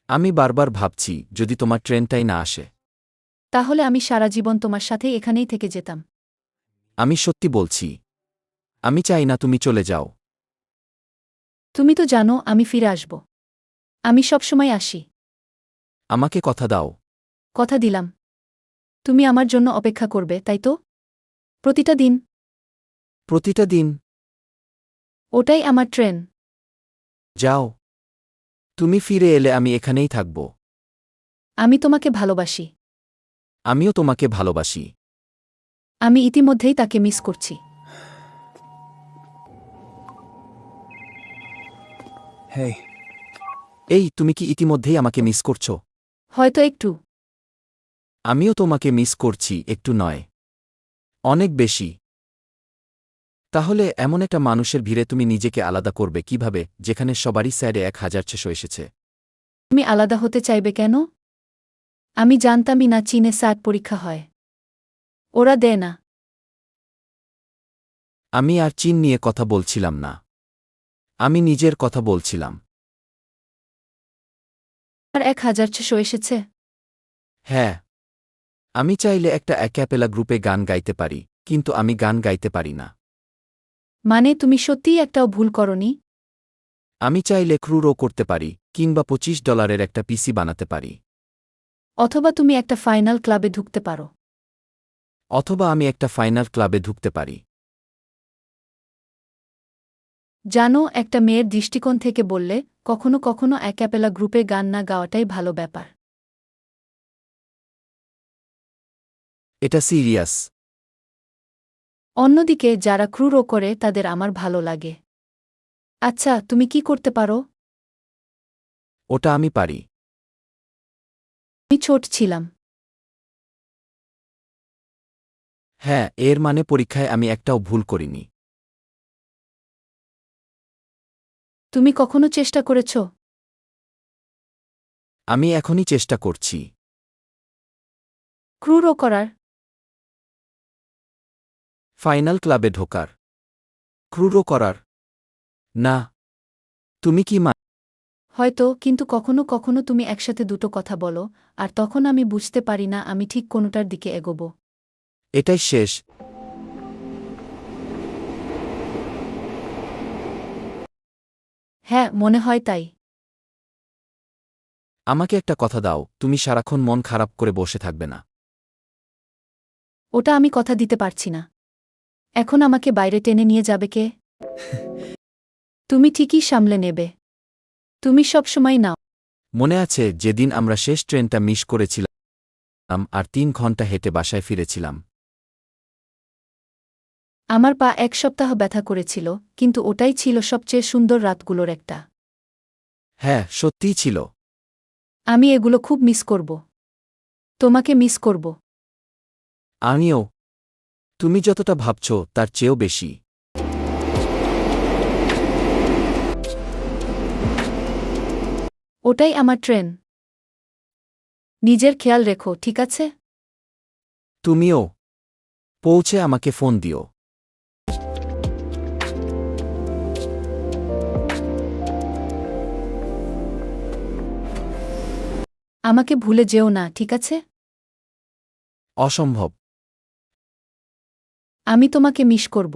আমি বারবার ভাবছি যদি তোমার ট্রেনটাই না আসে। তাহলে আমি সারা জীবন তোমার সাথে এখানেই থেকে যেতাম। আমি সত্যি বলছি। আমি চাই না তুমি চলে যাও। তুমি তো জানো আমি ফিরে আসব। আমি সবসময় আসি। আমাকে কথা দাও। কথা দিলাম। তুমি আমার জন্য অপেক্ষা করবে, তাই তো? প্রতিটা দিন। প্রতিটা দিন। ওটাই আমার ট্রেন। যাও। তুমি ফিরে এলে আমি এখানেই থাকব। আমি তোমাকে ভালোবাসি। আমিও তোমাকে ভালোবাসি। আমি ইতিমধ্যেই তাকে মিস করছি। Hey, এই, তুমি কি ইতিমধ্যেই আমাকে মিস করছো? হয়তো একটু। আমিও তোমাকে মিস করছি, একটু নয়, অনেক বেশি। তাহলে এমন একটা মানুষের ভিড়ে তুমি নিজেকে আলাদা করবে কিভাবে, যেখানে সবারই স্যারে 1600 এসেছে? তুমি আলাদা হতে চাইবে কেন? আমি জানতামই না চীনে স্যাট পরীক্ষা হয়। ওরা দেয় না। আমি আর চীন নিয়ে কথা বলছিলাম না। আমি নিজের কথা বলছিলাম। আর 1600 এসেছে। হ্যাঁ। আমি চাইলে একটা অ্যাক্যাপেলা গ্রুপে গান গাইতে পারি, কিন্তু আমি গান গাইতে পারি না। মানে তুমি সত্যিই একটাও ভুল করনি? আমি চাইলে ক্রুরও করতে পারি, কিংবা $25 একটা পিসি বানাতে পারি। অথবা তুমি একটা ফাইনাল ক্লাবে ঢুকতে পারো। অথবা আমি একটা ফাইনাল ক্লাবে ঢুকতে পারি। জানো, একটা মেয়ের দৃষ্টিকোণ থেকে বললে, কখনো কখনো অ্যাক্যাপেলা গ্রুপে গান না গাওয়াটাই ভালো ব্যাপার। এটা সিরিয়াস। অন্যদিকে যারা ক্রুরও করে তাদের আমার ভালো লাগে। আচ্ছা, তুমি কি করতে পারো? ওটা আমি পারি। আমি ছোট ছিলাম। হ্যাঁ, এর মানে পরীক্ষায় আমি একটাও ভুল করিনি। তুমি কখনো চেষ্টা করেছ? আমি এখনই চেষ্টা করছি। ক্রুরও করার? ফাইনাল ক্লাবে ঢোকার। ক্রুরও করার? না। তুমি কি হয়তো, কিন্তু কখনো কখনো তুমি একসাথে দুটো কথা বলো, আর তখন আমি বুঝতে পারি না আমি ঠিক কোনোটার দিকে এগোব। এটাই শেষ? হ্যাঁ, মনে হয় তাই। আমাকে একটা কথা দাও, তুমি সারাক্ষণ মন খারাপ করে বসে থাকবে না। ওটা আমি কথা দিতে পারছি না। এখন আমাকে বাইরে টেনে নিয়ে যাবে কে? তুমি ঠিকই সামলে নেবে। তুমি সব সময় নাও। মনে আছে যেদিন আমরা শেষ ট্রেনটা মিস করেছিলাম আর 3 ঘন্টা হেঁটে বাসায় ফিরেছিলাম? আমার পা 1 সপ্তাহ ব্যথা করেছিল, কিন্তু ওটাই ছিল সবচেয়ে সুন্দর রাতগুলোর একটা। হ্যাঁ, সত্যিই ছিল। আমি এগুলো খুব মিস করব। তোমাকে মিস করব। আমিও। তুমি যতটা ভাবছ তার চেয়েও বেশি। ওটাই আমার ট্রেন। নিজের খেয়াল রেখো, ঠিক আছে? তুমিও। পৌঁছে আমাকে ফোন দিও। আমাকে ভুলে যেও না, ঠিক আছে? অসম্ভব। আমি তোমাকে মিস করব।